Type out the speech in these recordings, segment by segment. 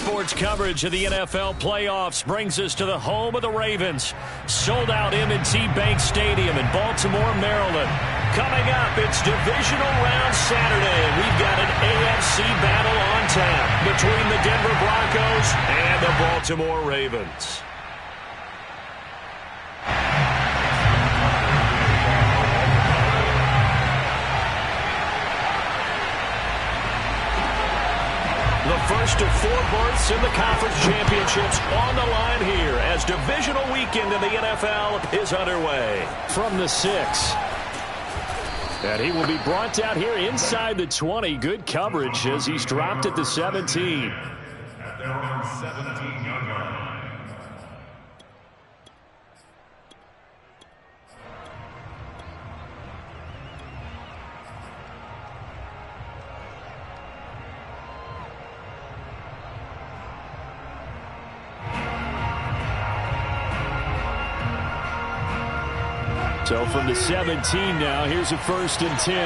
Sports coverage of the NFL playoffs brings us to the home of the Ravens. Sold out M&T Bank Stadium in Baltimore, Maryland. Coming up, it's divisional round Saturday, and we've got an AFC battle on tap between the Denver Broncos and the Baltimore Ravens. The first of 4 berths in the conference championships on the line here as divisional weekend in the NFL is underway. From the 6. And he will be brought down here inside the 20. Good coverage as he's dropped at the 17. At their own 17-yard line. So from the 17 now, here's a 1st and 10.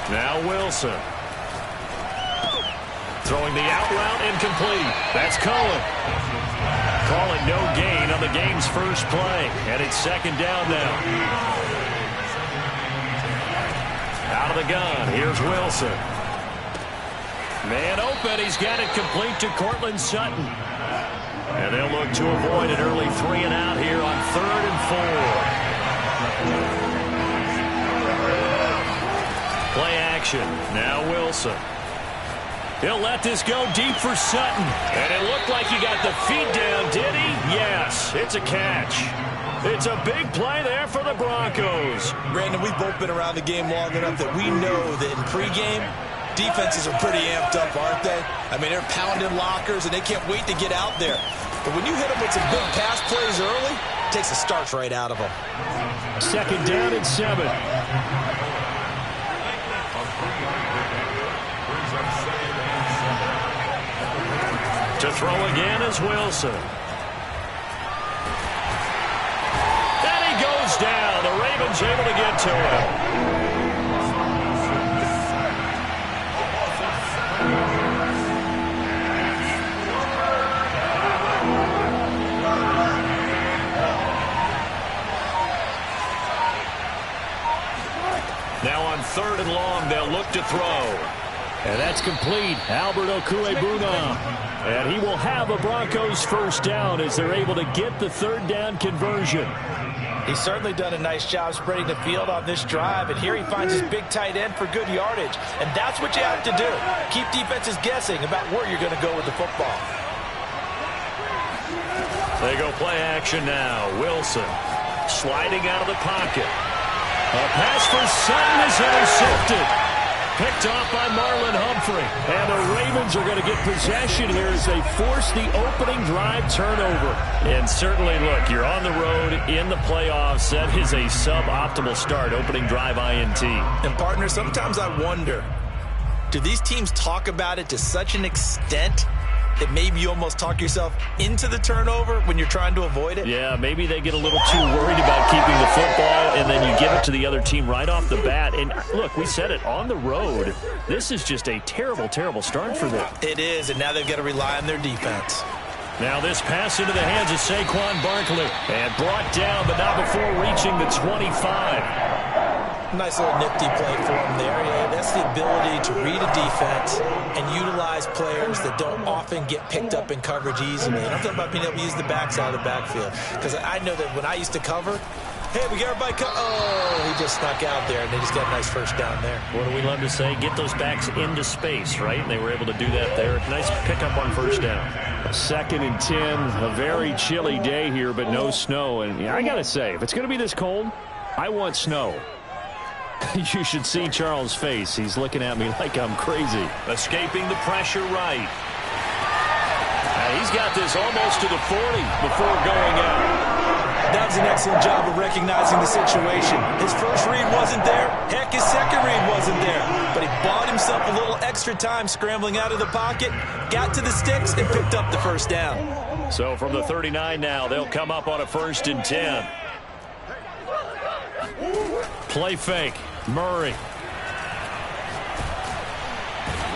Now Wilson. Throwing the out route incomplete. That's Cohen. Calling no gain on the game's first play. And it's 2nd down now. Out of the gun. Here's Wilson. Man open. He's got it complete to Cortland Sutton. And they'll look to avoid an early 3 and out here on 3rd and 4. Play action. Now Wilson. He'll let this go deep for Sutton. And it looked like he got the feet down, did he? Yes, it's a catch. It's a big play there for the Broncos. Brandon, we've both been around the game long enough that we know that in pregame, defenses are pretty amped up, aren't they? I mean, they're pounding lockers, and they can't wait to get out there. But when you hit them with some big pass plays early, it takes the starch right out of them. 2nd down and 7. To throw again is Wilson. And he goes down. The Ravens able to get to him. Now on 3rd and long, they'll look to throw. And that's complete. Albert Okwuegbunam. And he will have a Broncos 1st down as they're able to get the 3rd down conversion. He's certainly done a nice job spreading the field on this drive. And here he finds his big tight end for good yardage. And that's what you have to do. Keep defenses guessing about where you're going to go with the football. They go play action now. Wilson sliding out of the pocket. A pass for Sutton is intercepted. Picked off by Marlon Humphrey. And the Ravens are going to get possession here as they force the opening drive turnover. And certainly, look, you're on the road in the playoffs. That is a suboptimal start, opening drive INT. And, partner, sometimes I wonder, do these teams talk about it to such an extent that maybe you almost talk yourself into the turnover when you're trying to avoid it? Yeah, maybe they get a little too worried about keeping the football, and then you give it to the other team right off the bat. And look, we said it, on the road, this is just a terrible, terrible start for them. It is, and now they've got to rely on their defense. Now this pass into the hands of Saquon Barkley. And brought down, but not before reaching the 25. Nice little nifty play for him there. Yeah, that's the ability to read a defense and utilize players that don't often get picked up in coverage easily. And I'm talking about being able to use the backside of the backfield. Because I know that when I used to cover, hey, we got everybody oh, he just snuck out there, and they just got a nice 1st down there. What do we love to say? Get those backs into space, right? And they were able to do that there. Nice pickup on 1st down. 2nd and 10, a very chilly day here, but no snow. And I got to say, if it's going to be this cold, I want snow. You should see Charles' face. He's looking at me like I'm crazy. Escaping the pressure right. He's got this almost to the 40 before going out. That was an excellent job of recognizing the situation. His first read wasn't there. Heck, his second read wasn't there. But he bought himself a little extra time scrambling out of the pocket, got to the sticks, and picked up the 1st down. So from the 39 now, they'll come up on a 1st and 10. Play fake. Murray.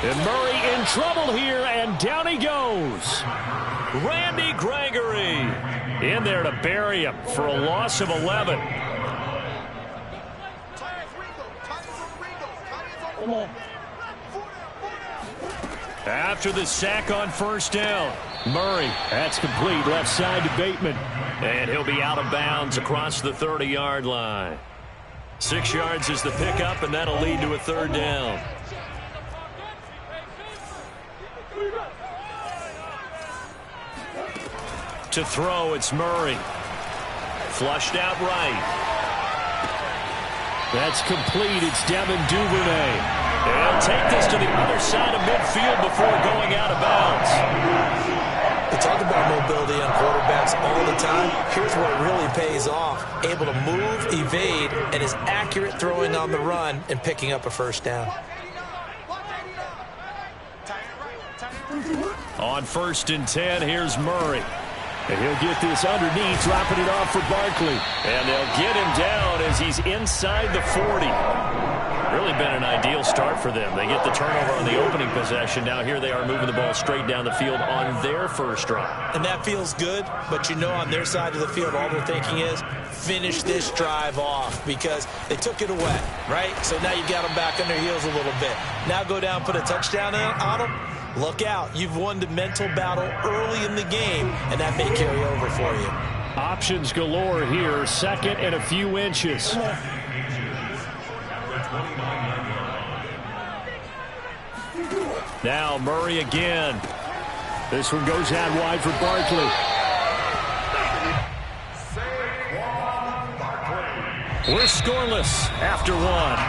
And Murray in trouble here, and down he goes. Randy Gregory in there to bury him for a loss of 11. After the sack on first down, Murray, that's complete, left side to Bateman. And he'll be out of bounds across the 30-yard line. 6 yards is the pickup, and that'll lead to a third down. To throw, it's Murray. Flushed out right. That's complete. It's Devin Duvernay. He'll take this to the other side of midfield before going out of bounds. We talk about mobility on quarterbacks all the time. Here's where it really pays off. Able to move, evade, and is accurate throwing on the run and picking up a first down. On 1st and 10, here's Murray. And he'll get this underneath, dropping it off for Barkley. And they'll get him down as he's inside the 40. Really been an ideal start for them. They get the turnover on the opening possession. Now here they are moving the ball straight down the field on their first drive. And that feels good, but you know on their side of the field, all they're thinking is finish this drive off because they took it away, right? So now you got them back on their heels a little bit. Now go down, put a touchdown on them. Look out. You've won the mental battle early in the game, and that may carry over for you. Options galore here. Second and a few inches. Now Murray again. This one goes out wide for Barkley. We're scoreless after one.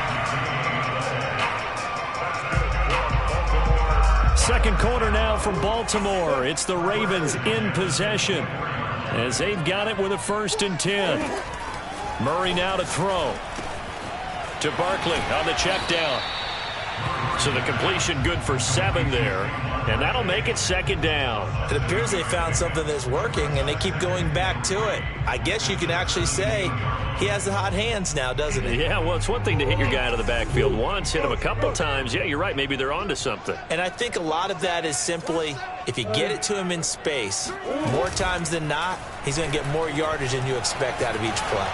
Second quarter now from Baltimore. It's the Ravens in possession as they've got it with a 1st and 10. Murray now to throw. To Barkley on the check down. So the completion good for 7 there. And that'll make it 2nd down. It appears they found something that's working, and they keep going back to it. I guess you can actually say he has the hot hands now, doesn't he? Yeah, well, it's one thing to hit your guy out of the backfield once, hit him a couple times. Yeah, you're right. Maybe they're onto something. And I think a lot of that is simply if you get it to him in space, more times than not, he's going to get more yardage than you expect out of each play.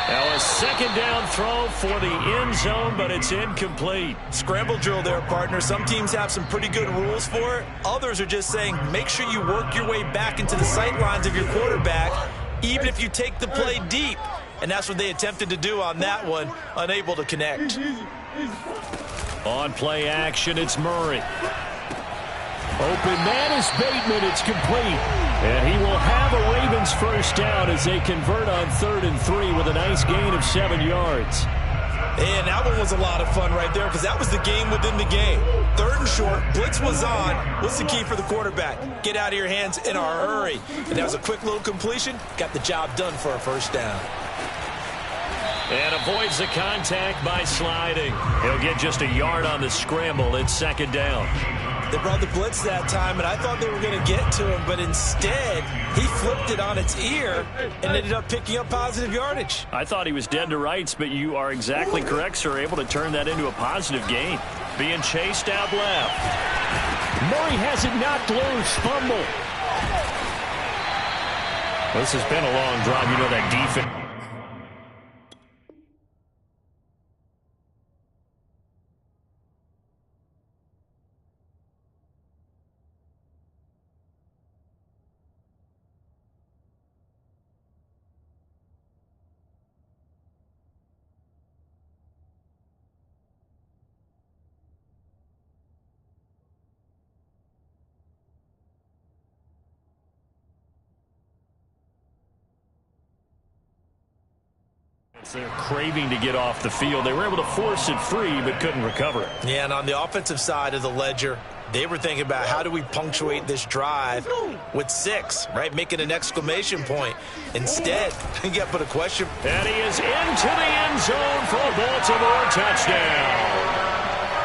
Now a 2nd down throw for the end zone, but it's incomplete. Scramble drill there, partner. Some teams have some pretty good rules for it. Others are just saying make sure you work your way back into the sight lines of your quarterback, even if you take the play deep. And that's what they attempted to do on that one, unable to connect. On play action, it's Murray. Open man is Bateman. It's complete. And he will have a Ravens first down as they convert on 3rd and 3 with a nice gain of 7 yards. And that one was a lot of fun right there because that was the game within the game. 3rd and short, blitz was on. What's the key for the quarterback? Get out of your hands in a hurry. And that was a quick little completion. Got the job done for a first down. And avoids the contact by sliding. He'll get just a yard on the scramble. It's 2nd down. They brought the blitz that time, and I thought they were going to get to him, but instead, he flipped it on its ear and ended up picking up positive yardage. I thought he was dead to rights, but you are exactly correct, sir. Able to turn that into a positive gain. Being chased out left. Murray has it knocked loose. Fumble. This has been a long drive. You know that defense. They're craving to get off the field. They were able to force it free, but couldn't recover it. Yeah, and on the offensive side of the ledger, they were thinking about how do we punctuate this drive with 6, right? Making an exclamation point. Instead, you got to put a question. And he is into the end zone for a Baltimore touchdown.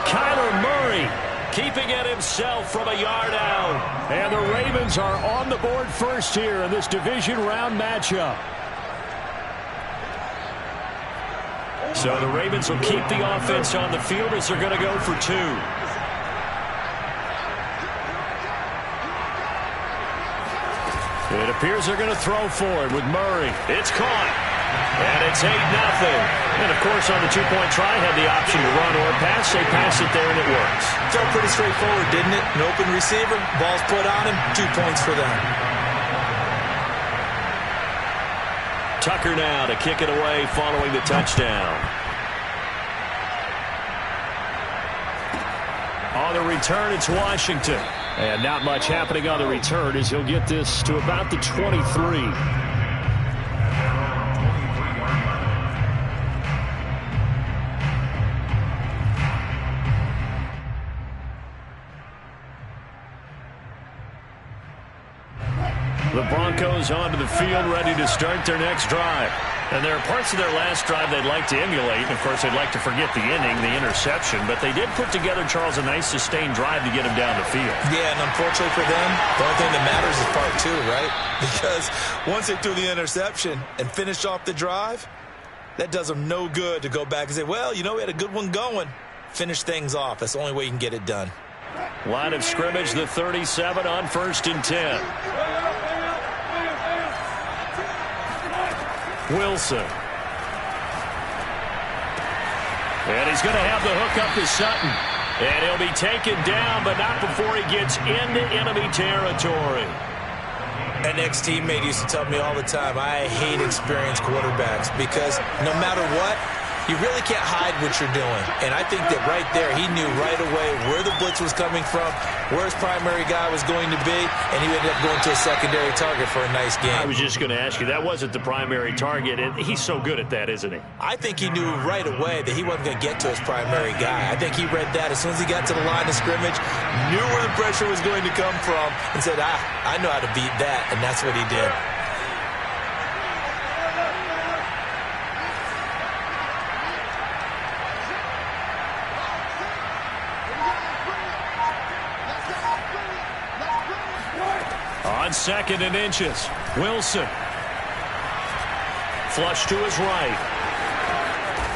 Kyler Murray keeping it himself from a yard out. And the Ravens are on the board first here in this division round matchup. So the Ravens will keep the offense on the field as they're going to go for 2. It appears they're going to throw for it with Murray. It's caught. And it's 8-0. And, of course, on the two-point try, had the option to run or pass. They pass it there, and it works. Felt pretty straightforward, didn't it? An open receiver, ball's put on him, 2 points for them. Tucker now to kick it away following the touchdown. On the return, it's Washington. And not much happening on the return as he'll get this to about the 23. The Broncos onto the field, ready to start their next drive. And there are parts of their last drive they'd like to emulate. And, of course, they'd like to forget the inning, the interception. But they did put together, Charles, a nice sustained drive to get him down the field. Yeah, and unfortunately for them, the only thing that matters is part 2, right? Because once they threw the interception and finished off the drive, that does them no good to go back and say, well, you know, we had a good one going. Finish things off. That's the only way you can get it done. Line of scrimmage, the 37 on 1st and 10. Wilson. And he's going to have the hook up to Sutton. And he'll be taken down, but not before he gets into enemy territory. An ex-teammate used to tell me all the time, I hate experienced quarterbacks because no matter what, you really can't hide what you're doing. And I think that right there, he knew right away where the blitz was coming from, where his primary guy was going to be, and he ended up going to a secondary target for a nice game. I was just going to ask you, that wasn't the primary target, and he's so good at that, isn't he? I think he knew right away that he wasn't going to get to his primary guy. I think he read that as soon as he got to the line of scrimmage, knew where the pressure was going to come from, and said, I know how to beat that, and that's what he did. On 2nd and inches, Wilson. Flush to his right.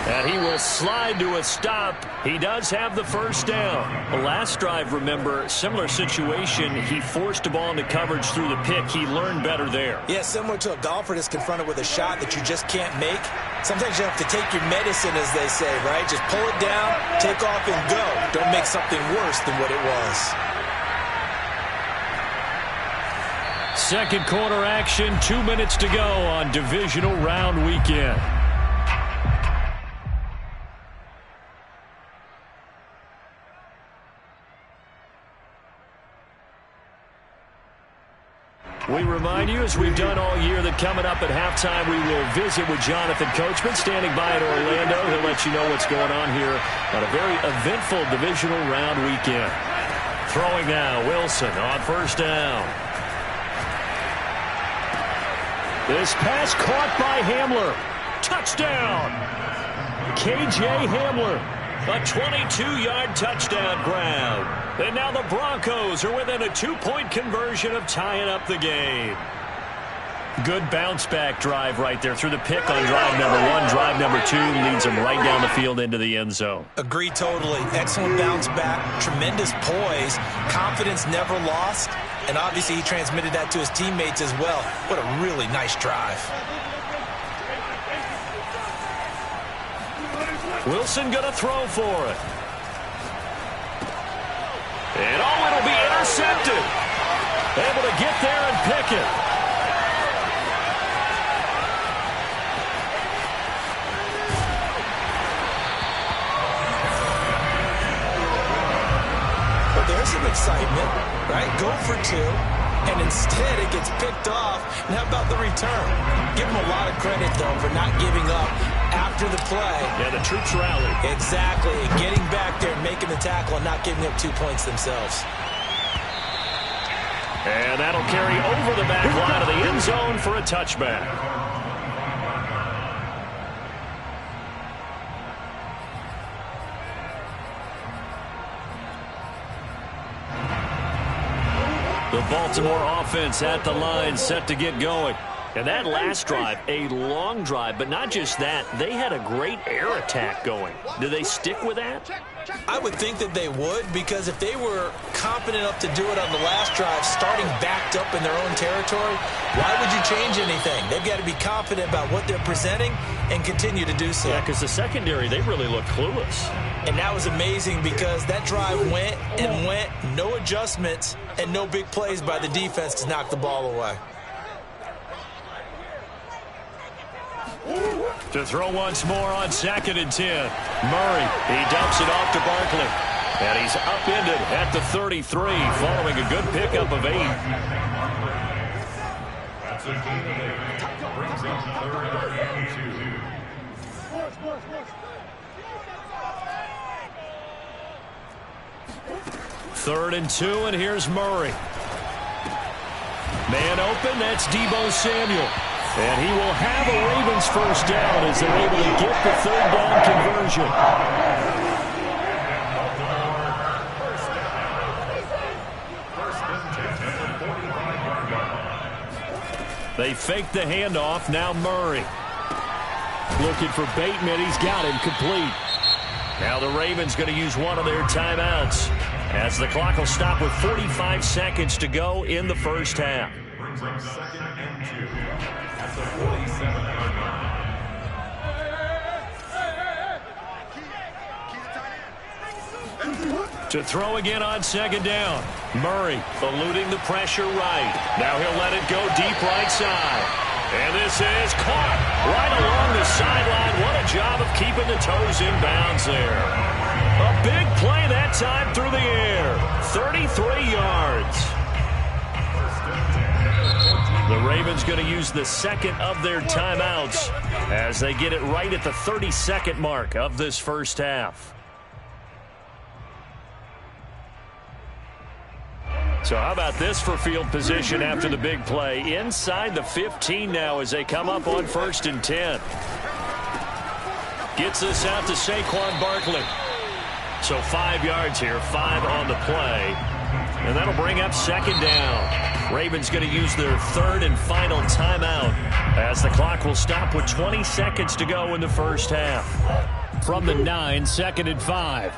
And he will slide to a stop. He does have the first down. The last drive, remember, similar situation. He forced a ball into coverage through the pick. He learned better there. Yeah, similar to a golfer that's confronted with a shot that you just can't make. Sometimes you have to take your medicine, as they say, right? Just pull it down, take off, and go. Don't make something worse than what it was. Second quarter action, 2 minutes to go on divisional round weekend. We remind you, as we've done all year, that coming up at halftime, we will visit with Jonathan Coachman, standing by in Orlando. He'll let you know what's going on here on a very eventful divisional round weekend. Throwing now, Wilson on first down. This pass caught by Hamler. Touchdown! K.J. Hamler. A 22-yard touchdown grab. And now the Broncos are within a 2-point conversion of tying up the game. Good bounce-back drive right there through the pick on drive number 1. Drive number 2 leads them right down the field into the end zone. Agree totally. Excellent bounce back. Tremendous poise. Confidence never lost. And obviously he transmitted that to his teammates as well. What a really nice drive. Wilson going to throw for it. And it'll be intercepted. Able to get there and pick it. But there's some excitement, right? Go for 2. And instead it gets picked off. And how about the return? Give him a lot of credit, though, for not giving up after the play. Yeah, the troops rallied. Exactly. Getting back there, making the tackle, and not giving up 2 points themselves. And that'll carry over the back line of the end zone for a touchback. The Baltimore offense at the line, set to get going. And that last drive, a long drive, but not just that. They had a great air attack going. Do they stick with that? I would think that they would, because if they were confident enough to do it on the last drive, starting backed up in their own territory, why would you change anything? They've got to be confident about what they're presenting and continue to do so. Yeah, because the secondary, they really looked clueless. And that was amazing because that drive went and went, no adjustments, and no big plays by the defense to knock the ball away. To throw once more on 2nd and 10. Murray, he dumps it off to Barkley. And he's upended at the 33 following a good pickup of 8. That's a gain of 8. Brings up 3rd and 2. 3rd and 2, and here's Murray. Man open, that's Deebo Samuel. And he will have a Ravens first down as they're able to get the 3rd down conversion. They fake the handoff. Now Murray. Looking for Bateman. He's got him complete. Now the Ravens going to use one of their timeouts as the clock will stop with 45 seconds to go in the first half. Brings up 2nd and 2. At the 47-yard line. To throw again on 2nd down. Murray eluding the pressure right. Now he'll let it go deep right side. And this is caught right along the sideline. What a job of keeping the toes in bounds there. A big play that time through the air. 33 yards. The Ravens going to use the second of their timeouts as they get it right at the 32nd mark of this first half. So how about this for field position after the big play? Inside the 15 now as they come up on 1st and 10. Gets this out to Saquon Barkley. So 5 yards here, 5 on the play. And that'll bring up 2nd down. Ravens going to use their 3rd and final timeout as the clock will stop with 20 seconds to go in the first half. From the 9, 2nd and 5.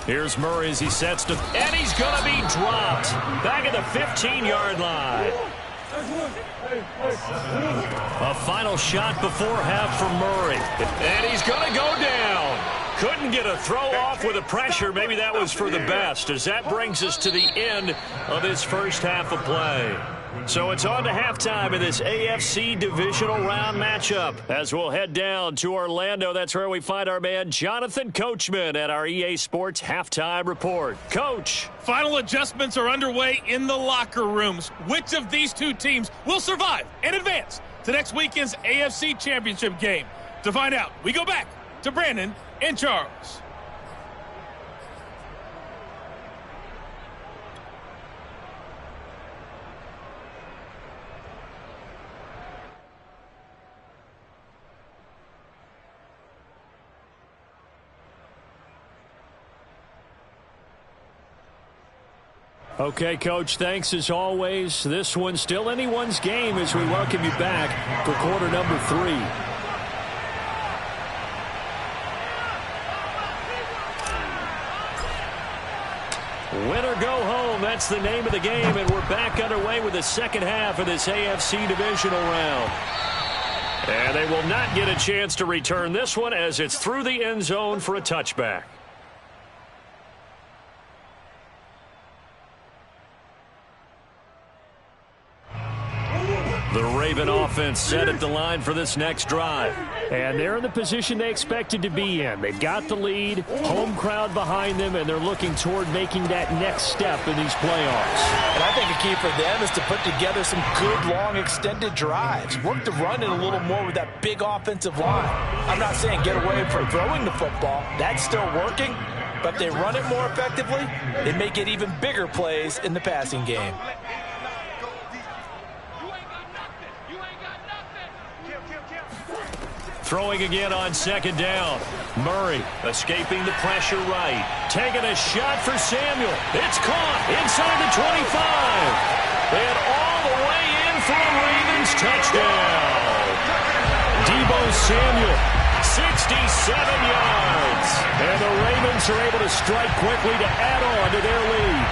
Here's Murray as he sets to, and he's going to be dropped back at the 15-yard line. A final shot before half for Murray, and he's going to go down. Couldn't get a throw off with the pressure. Maybe that was for the best, as that brings us to the end of this first half of play. So it's on to halftime in this AFC divisional round matchup as we'll head down to Orlando. That's where we find our man Jonathan Coachman at our EA Sports Halftime Report. Coach. Final adjustments are underway in the locker rooms. Which of these two teams will survive and advance to next weekend's AFC Championship game? To find out, we go back to Brandon and Charles. Okay, Coach, thanks as always. This one's still anyone's game as we welcome you back for quarter number 3. Win or go home, that's the name of the game, and we're back underway with the second half of this AFC divisional round. And they will not get a chance to return this one as it's through the end zone for a touchback. The Raven offense set at the line for this next drive. And they're in the position they expected to be in. They've got the lead, home crowd behind them, and they're looking toward making that next step in these playoffs. And I think a key for them is to put together some good, long, extended drives. Work the run in a little more with that big offensive line. I'm not saying get away from throwing the football. That's still working. But if they run it more effectively, they may get even bigger plays in the passing game. Throwing again on second down. Murray escaping the pressure right. Taking a shot for Samuel. It's caught inside the 25. And all the way in for a Ravens touchdown. Deebo Samuel, 67 yards. And the Ravens are able to strike quickly to add on to their lead.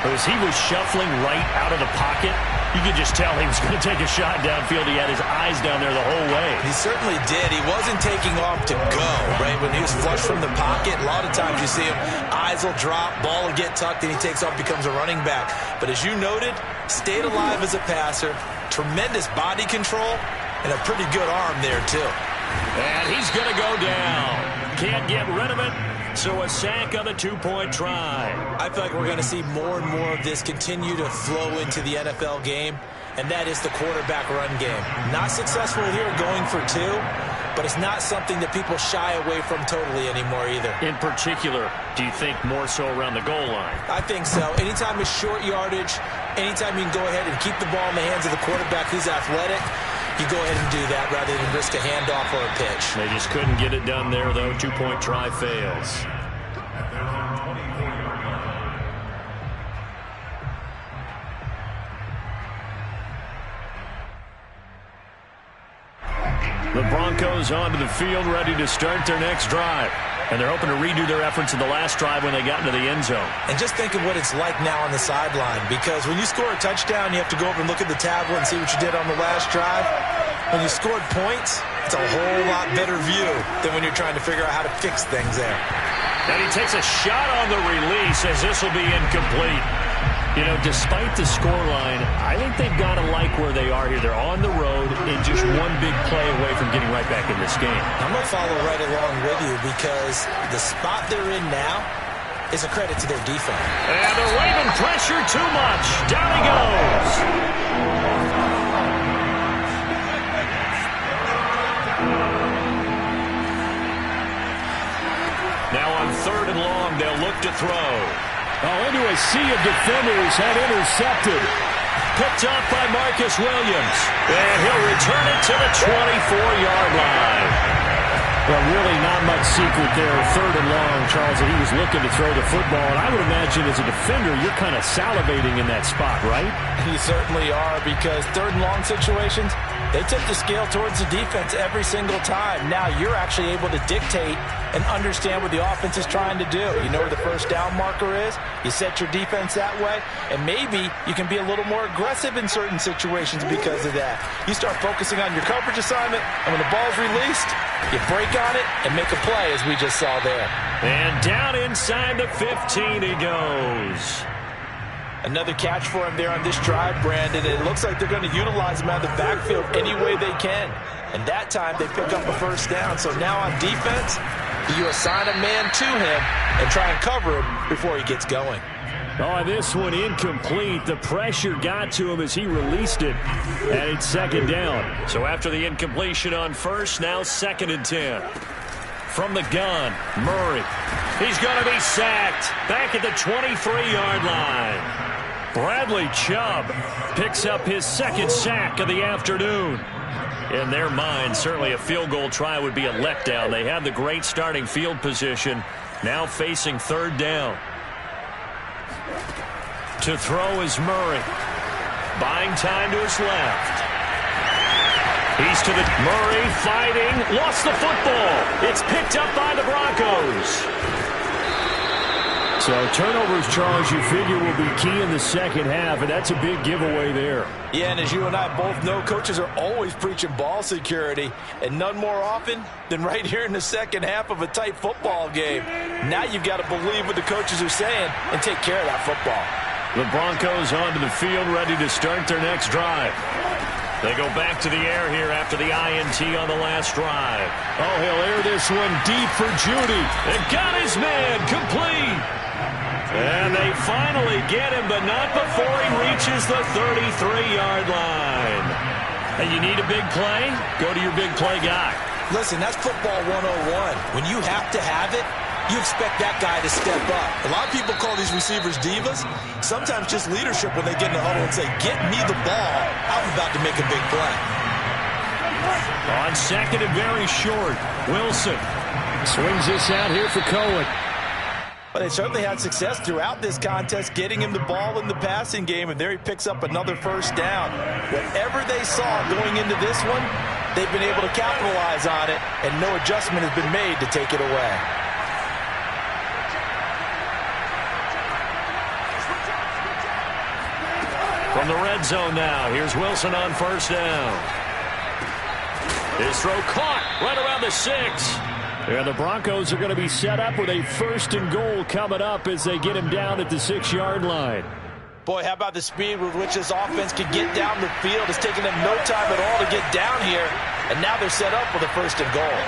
As he was shuffling right out of the pocket, you could just tell he was going to take a shot downfield. He had his eyes down there the whole way. He certainly did. He wasn't taking off to go, right? When he was flush from the pocket, a lot of times you see him, eyes will drop, ball will get tucked, and he takes off, becomes a running back. But as you noted, stayed alive as a passer, tremendous body control, and a pretty good arm there, too. And he's going to go down. Can't get rid of it. So a sack on the two-point try. I feel like we're going to see more and more of this continue to flow into the NFL game, and that is the quarterback run game. Not successful here going for two, but it's not something that people shy away from totally anymore either. In particular, do you think more so around the goal line? I think so. Anytime it's short yardage, anytime you can go ahead and keep the ball in the hands of the quarterback who's athletic, you go ahead and do that rather than risk a handoff or a pitch. They just couldn't get it done there, though. Two-point try fails. The Broncos onto the field, ready to start their next drive. And they're hoping to redo their efforts in the last drive when they got into the end zone. And just think of what it's like now on the sideline, because when you score a touchdown, you have to go over and look at the tablet and see what you did on the last drive. When you scored points, it's a whole lot better view than when you're trying to figure out how to fix things there. And he takes a shot on the release as this will be incomplete. You know, despite the scoreline, I think they've got to like where they are here. They're on the road and just one big play away from getting right back in this game. I'm going to follow right along with you because the spot they're in now is a credit to their defense. And they're waving pressure too much. Down he goes. Now on 3rd and long, they'll look to throw. Oh, into a sea of defenders, had intercepted. Picked up by Marcus Williams. And he'll return it to the 24-yard line. Well, really not much secret there. 3rd and long, Charles, that he was looking to throw the football. And I would imagine as a defender, you're kind of salivating in that spot, right? You certainly are, because 3rd and long situations, they tip the scale towards the defense every single time. Now you're actually able to dictate and understand what the offense is trying to do. You know where the first down marker is. You set your defense that way, and maybe you can be a little more aggressive in certain situations because of that. You start focusing on your coverage assignment, and when the ball's released, you break on it and make a play, as we just saw there. And down inside the 15 he goes. Another catch for him there on this drive, Brandon. It looks like they're going to utilize him out of the backfield any way they can. And that time they pick up a first down. So now on defense, you assign a man to him and try and cover him before he gets going. Oh, this one incomplete. The pressure got to him as he released it. And it's 2nd down. So after the incompletion on 1st, now 2nd and 10. From the gun, Murray. He's going to be sacked. Back at the 23-yard line. Bradley Chubb picks up his 2nd sack of the afternoon. In their mind, certainly a field goal try would be a letdown. They have the great starting field position. Now facing 3rd down. To throw is Murray. Buying time to his left. He's to the Murray fighting. Lost the football. It's picked up by the Broncos. So turnovers, Charles, you figure will be key in the second half, and that's a big giveaway there. Yeah, and as you and I both know, coaches are always preaching ball security, and none more often than right here in the second half of a tight football game. Now you've got to believe what the coaches are saying and take care of that football. The Broncos onto the field, ready to start their next drive. They go back to the air here after the INT on the last drive. Oh, he'll air this one deep for Judy. And got his man complete. And they finally get him, but not before he reaches the 33-yard line. And you need a big play? Go to your big play guy. Listen, that's football 101. When you have to have it, you expect that guy to step up. A lot of people call these receivers divas. Sometimes just leadership when they get in the huddle and say, get me the ball. I'm about to make a big play. On 2nd and very short, Wilson swings this out here for Cohen. Well, they certainly had success throughout this contest, getting him the ball in the passing game, and there he picks up another first down. Whatever they saw going into this one, they've been able to capitalize on it, and no adjustment has been made to take it away. From the red zone now, here's Wilson on first down. His throw caught right around the 6. And the Broncos are going to be set up with a 1st and goal coming up as they get him down at the 6-yard line. Boy, how about the speed with which this offense can get down the field? It's taken them no time at all to get down here, and now they're set up with a 1st and goal.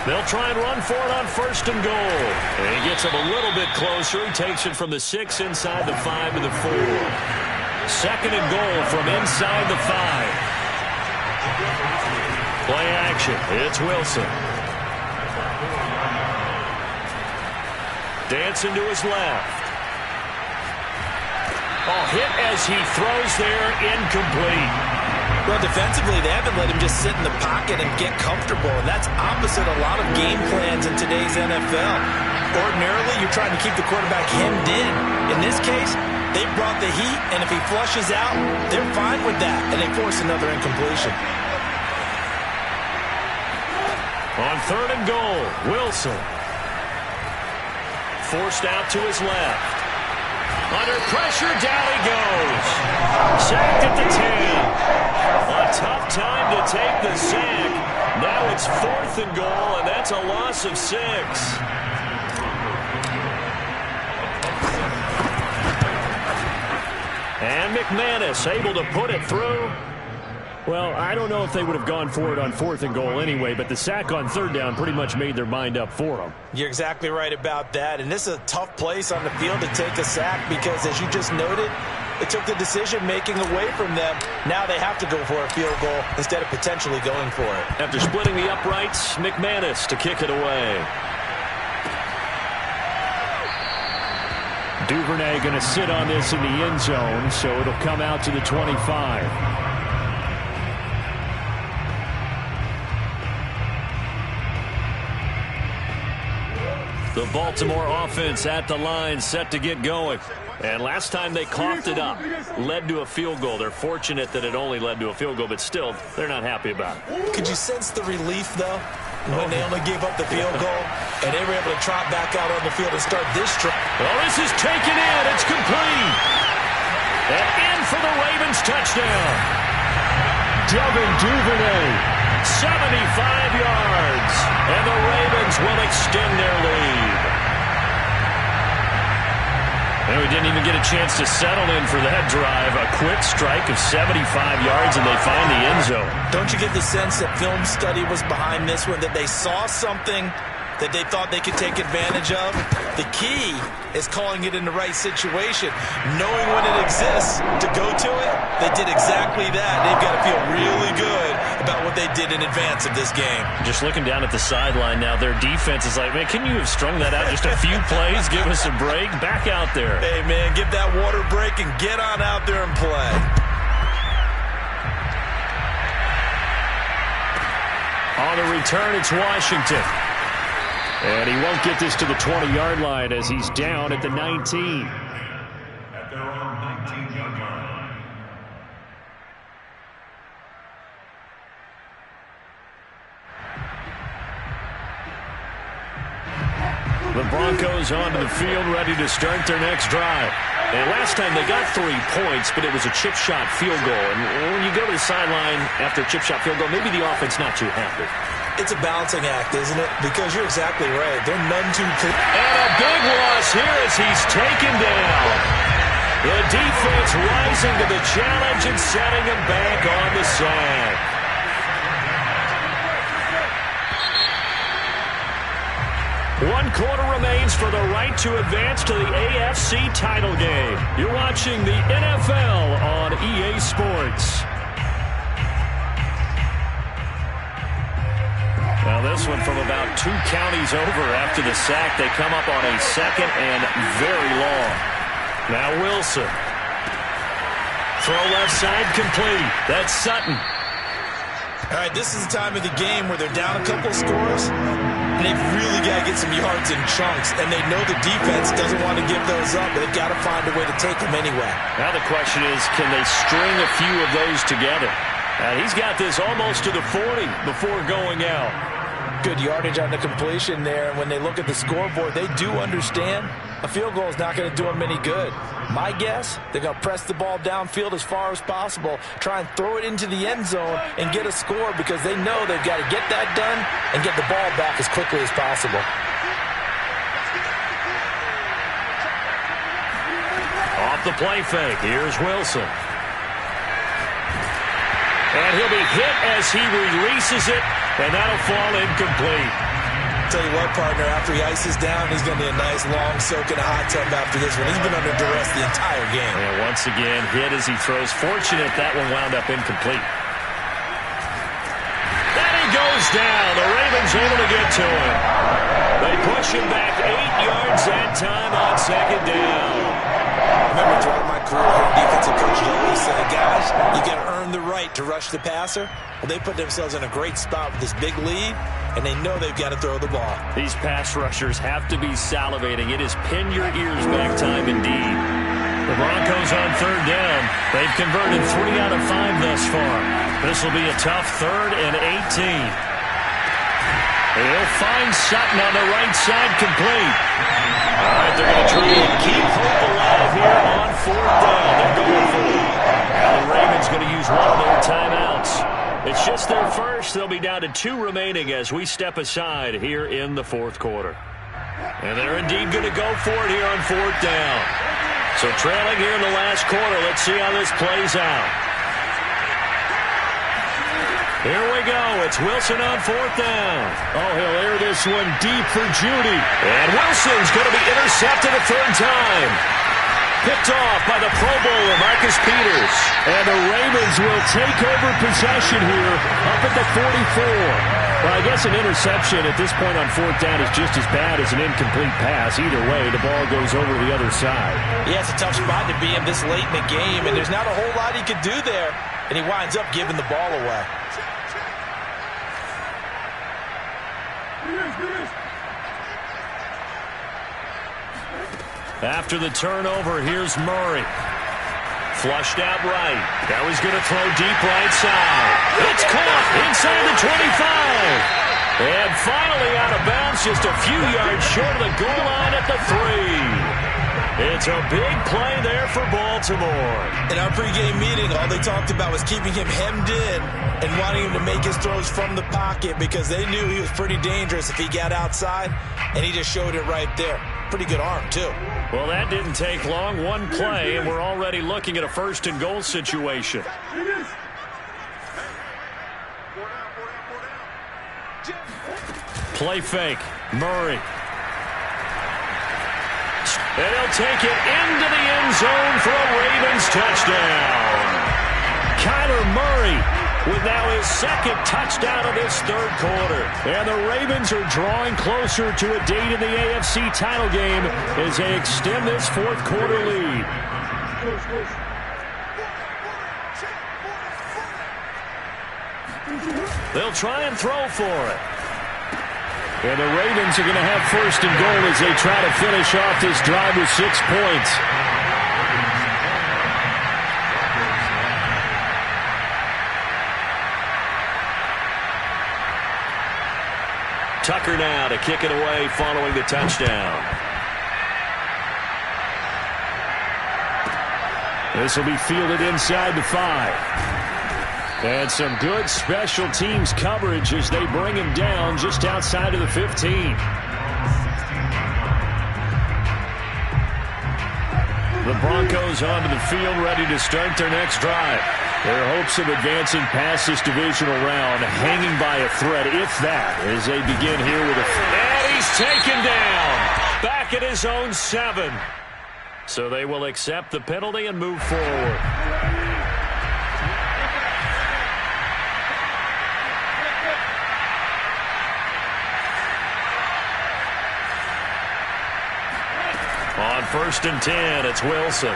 They'll try and run for it on 1st and goal. And he gets him a little bit closer. He takes it from the 6 inside the 5 to the 4. 2nd and goal from inside the 5. Play action. It's Wilson. Dancing to his left. Oh, hit as he throws there, incomplete. Well, defensively, they haven't let him just sit in the pocket and get comfortable, and that's opposite a lot of game plans in today's NFL. Ordinarily, you're trying to keep the quarterback hemmed in. In this case, they brought the heat, and if he flushes out, they're fine with that, and they force another incompletion. On 3rd and goal, Wilson. Forced out to his left. Under pressure, down he goes. Sacked at the 10. A tough time to take the sack. Now it's 4th and goal, and that's a loss of 6. And McManus able to put it through. Well, I don't know if they would have gone for it on 4th and goal anyway, but the sack on 3rd down pretty much made their mind up for them. You're exactly right about that, and this is a tough place on the field to take a sack because, as you just noted, it took the decision-making away from them. Now they have to go for a field goal instead of potentially going for it. After splitting the uprights, McManus to kick it away. Duvernay going to sit on this in the end zone, so it'll come out to the 25. The Baltimore offense at the line, set to get going. And last time they coughed it up, led to a field goal. They're fortunate that it only led to a field goal, but still, they're not happy about it. Could you sense the relief, though, when they only gave up the field goal, and they were able to trot back out on the field and start this drive? Well, this is taken in. It's complete. And in for the Ravens touchdown. Devin Duvernay. 75 yards, and the Ravens will extend their lead. And we didn't even get a chance to settle in for that drive. A quick strike of 75 yards, and they find the end zone. Don't you get the sense that film study was behind this one, that they saw something that they thought they could take advantage of? The key is calling it in the right situation, knowing when it exists to go to it. They did exactly that. They've got to feel really good about what they did in advance of this game. Just looking down at the sideline now, their defense is like, man, can you have strung that out just a few plays? Give us a break. Back out there. Hey, man, give that water break and get on out there and play. On the return, it's Washington. And he won't get this to the 20-yard line as he's down at the 19. At their own 19-yard line. The Broncos onto the field, ready to start their next drive. And last time they got 3 points, but it was a chip shot field goal. And when you go to the sideline after a chip shot field goal, maybe the offense not too happy. It's a balancing act, isn't it? Because you're exactly right. They're none too clear. And a big loss here as he's taken down. The defense rising to the challenge and setting him back on the sack. One quarter remains for the right to advance to the AFC title game. You're watching the NFL on EA Sports. Now this one from about 2 counties over after the sack. They come up on a 2nd and very long. Now Wilson. Throw left side complete. That's Sutton. All right, this is the time of the game where they're down a couple scores. and they've really got to get some yards in chunks, and they know the defense doesn't want to give those up, but they've got to find a way to take them anyway. Now the question is, can they string a few of those together? And he's got this almost to the 40 before going out. Good yardage on the completion there. And when they look at the scoreboard, they do understand a field goal is not going to do them any good. My guess, they're going to press the ball downfield as far as possible, try and throw it into the end zone and get a score because they know they've got to get that done and get the ball back as quickly as possible. Off the play fake, here's Wilson. And he'll be hit as he releases it, and that'll fall incomplete. Tell you what, partner, after he ices down, he's going to need a nice long soak in a hot tub after this one. He's been under duress the entire game. And once again, hit as he throws. Fortunate that one wound up incomplete. And he goes down. The Ravens able to get to him. They push him back 8 yards that time on second down. I remember throughout my career, our defensive coach always said, guys, you got to earn the right to rush the passer. Well, they put themselves in a great spot with this big lead, and they know they've got to throw the ball. These pass rushers have to be salivating. It is pin your ears back time indeed. The Broncos on third down. They've converted 3 out of 5 thus far. This will be a tough 3rd and 18. He'll find Sutton on the right side, complete. All right, they're going to try and keep hope alive here on 4th down. They're going for it. Now the Ravens going to use one of their timeouts. It's just their first. They'll be down to 2 remaining as we step aside here in the 4th quarter. And they're indeed going to go for it here on 4th down. So trailing here in the last quarter. Let's see how this plays out. Here we go. It's Wilson on 4th down. Oh, he'll air this one deep for Judy. And Wilson's going to be intercepted a 3rd time. Picked off by the Pro Bowler, Marcus Peters. And the Ravens will take over possession here up at the 44. Well, I guess an interception at this point on 4th down is just as bad as an incomplete pass. Either way, the ball goes over the other side. Yeah, it's a tough spot to be in this late in the game, and there's not a whole lot he could do there. And he winds up giving the ball away. After the turnover, here's Murray. Flushed out right. Now he's going to throw deep right side. It's caught inside the 25. And finally out of bounds, just a few yards short of the goal line at the 3. It's a big play there for Baltimore. In our pregame meeting, all they talked about was keeping him hemmed in and wanting him to make his throws from the pocket because they knew he was pretty dangerous if he got outside, and he just showed it right there. Pretty good arm, too. Well, that didn't take long. One play, and we're already looking at a 1st and goal situation. Play fake. Murray. And he'll take it into the end zone for a Ravens touchdown. Kyler Murray with now his 2nd touchdown of this 3rd quarter. And the Ravens are drawing closer to a date in the AFC title game as they extend this 4th quarter lead. They'll try and throw for it. And the Ravens are going to have 1st and goal as they try to finish off this drive with 6 points. Tucker now to kick it away following the touchdown. This will be fielded inside the 5. And some good special teams coverage as they bring him down just outside of the 15. The Broncos onto the field ready to start their next drive. Their hopes of advancing past this divisional round hanging by a thread, if that, as they begin here with a... And he's taken down back at his own 7. So they will accept the penalty and move forward. On 1st and 10, it's Wilson.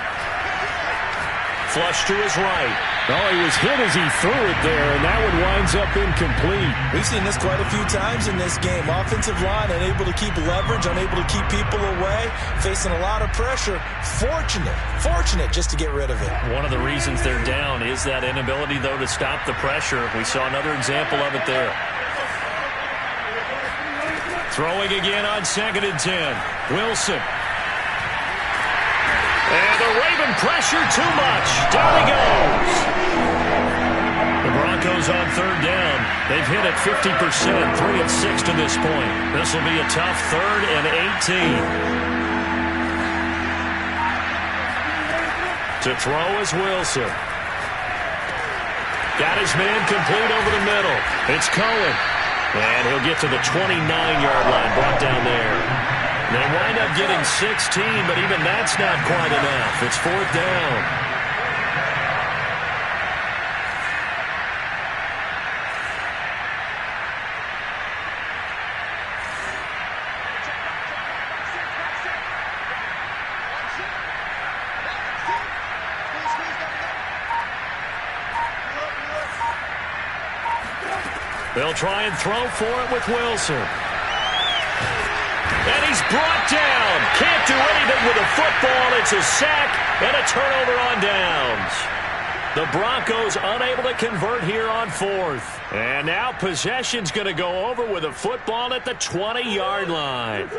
Flush to his right. Oh, he was hit as he threw it there, and that one winds up incomplete. We've seen this quite a few times in this game. Offensive line unable to keep leverage, unable to keep people away, facing a lot of pressure. Fortunate just to get rid of it. One of the reasons they're down is that inability, though, to stop the pressure. We saw another example of it there. Throwing again on 2nd and 10. Wilson. And the Raven pressure too much. Down he goes. The Broncos on 3rd down. They've hit it 50%, 3 of 6 to this point. This will be a tough 3rd and 18. To throw is Wilson. Got his man complete over the middle. It's Cohen. And he'll get to the 29-yard line, brought down there. They wind up getting 16, but even that's not quite enough. It's 4th down. They'll try and throw for it with Wilson. And he's brought down. Can't do anything with the football. It's a sack and a turnover on downs. The Broncos unable to convert here on 4th. And now possession's going to go over with a football at the 20-yard line.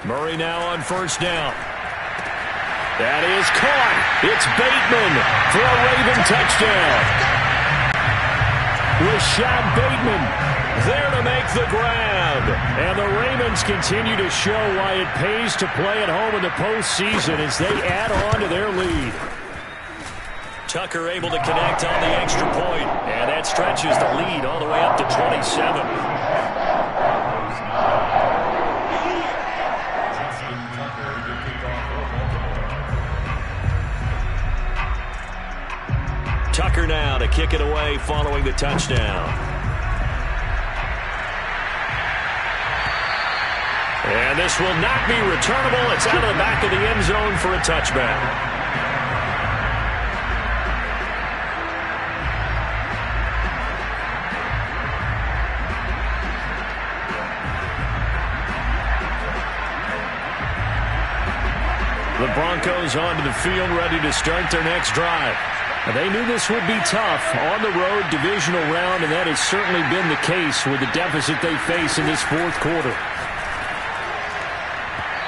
Murray now on 1st down. That is caught. It's Bateman for a Raven touchdown. Rashad Bateman there to make the grab. And the Ravens continue to show why it pays to play at home in the postseason as they add on to their lead. Tucker able to connect on the extra point, and that stretches the lead all the way up to 27. Tucker now to kick it away following the touchdown. And this will not be returnable. It's out of the back of the end zone for a touchback. The Broncos onto the field ready to start their next drive. They knew this would be tough on the road divisional round, and that has certainly been the case with the deficit they face in this 4th quarter.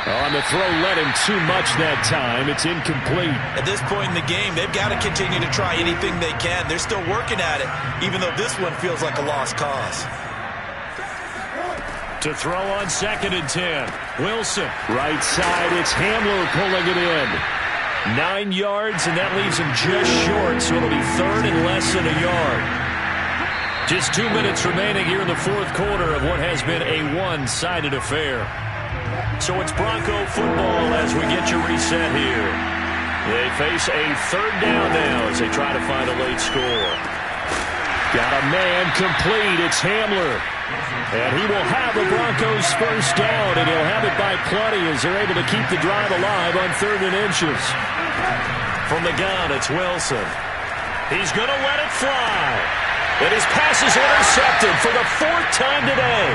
On the throw, let him too much that time. It's incomplete. At this point in the game, they've got to continue to try anything they can. They're still working at it, even though this one feels like a lost cause. To throw on 2nd and 10. Wilson. Right side, it's Hamler pulling it in. 9 yards, and that leaves him just short, so it'll be 3rd and less than a yard. Just 2 minutes remaining here in the 4th quarter of what has been a one-sided affair. So it's Bronco football as we get your reset here. They face a 3rd down now as they try to find a late score. Got a man complete. It's Hamler. And he will have the Broncos 1st down, and he'll have it by plenty as they're able to keep the drive alive on 3rd and inches. From the gun, it's Wilson. He's going to let it fly. And his pass is intercepted for the 4th time today.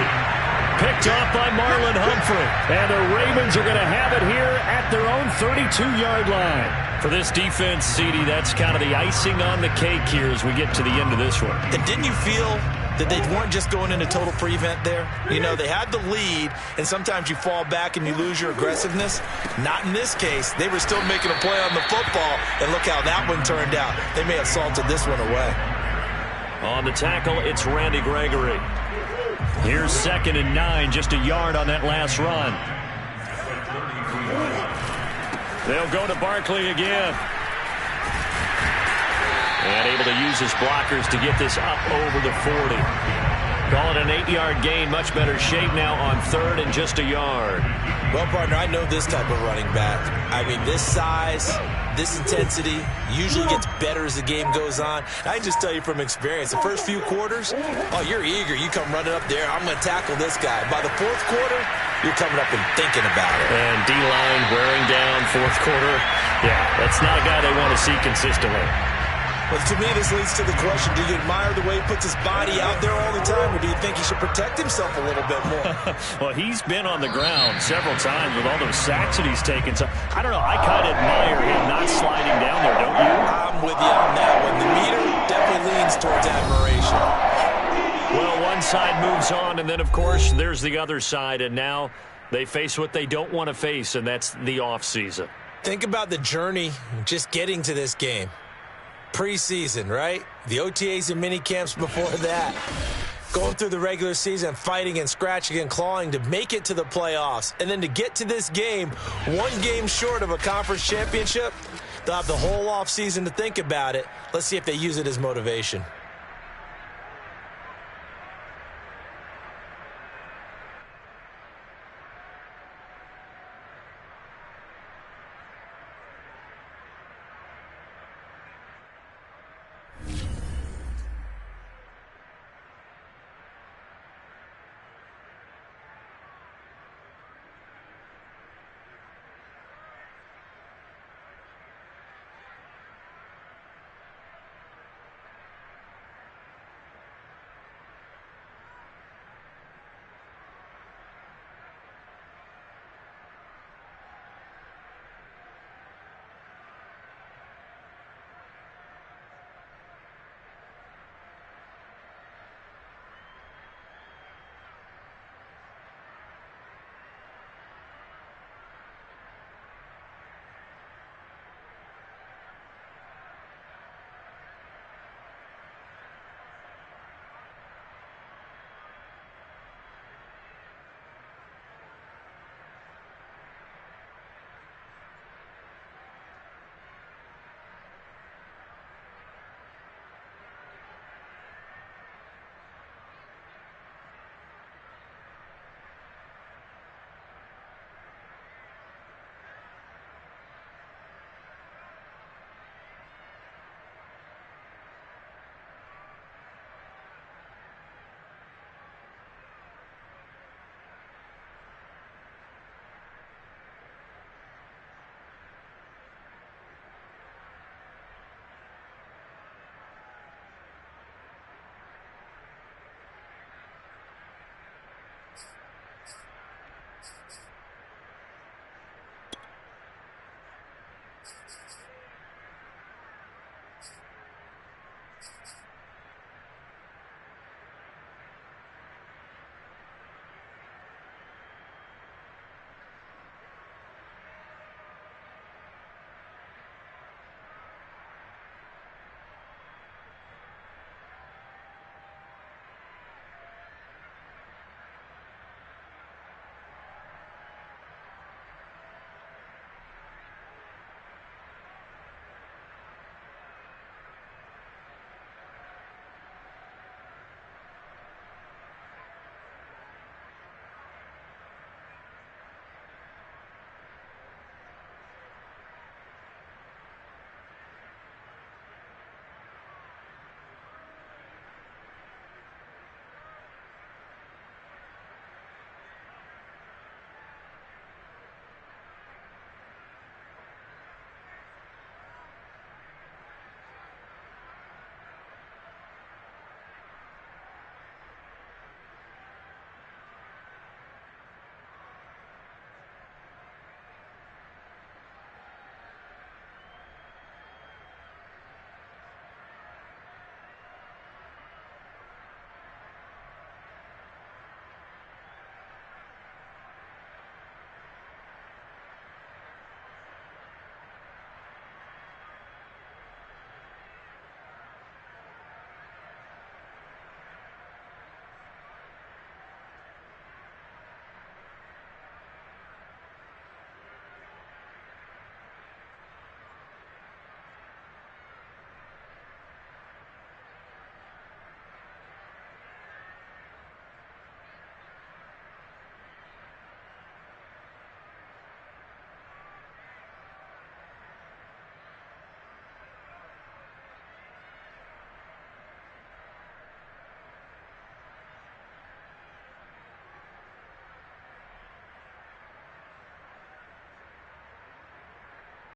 Picked off by Marlon Humphrey. And the Ravens are going to have it here at their own 32-yard line. For this defense, CD, that's kind of the icing on the cake here as we get to the end of this one. And didn't you feel that they weren't just going into total prevent there? You know, they had the lead, and sometimes you fall back and you lose your aggressiveness. Not in this case. They were still making a play on the football, and look how that one turned out. They may have salted this one away. On the tackle, it's Randy Gregory. Here's 2nd and 9, just a yard on that last run. They'll go to Barkley again. And able to use his blockers to get this up over the 40. Call it an 8-yard gain. Much better shape now on 3rd and just a yard. Well, partner, I know this type of running back. I mean, this size, this intensity usually gets better as the game goes on. I can just tell you from experience, the first few quarters, oh, you're eager. You come running up there, I'm going to tackle this guy. By the 4th quarter, you're coming up and thinking about it. And D-line wearing down fourth quarter. Yeah, that's not a guy they want to see consistently. But to me, this leads to the question, do you admire the way he puts his body out there all the time, or do you think he should protect himself a little bit more? Well, he's been on the ground several times with all those sacks that he's taken. So, I don't know. I kind of admire him not sliding down there, don't you? I'm with you on that one. The meter definitely leans towards admiration. Well, one side moves on, and then, of course, there's the other side. And now they face what they don't want to face, and that's the offseason. Think about the journey just getting to this game. Preseason, right? The OTAs and mini camps before that. Going through the regular season, fighting and scratching and clawing to make it to the playoffs. And then to get to this game, one game short of a conference championship, they'll have the whole offseason to think about it. Let's see if they use it as motivation.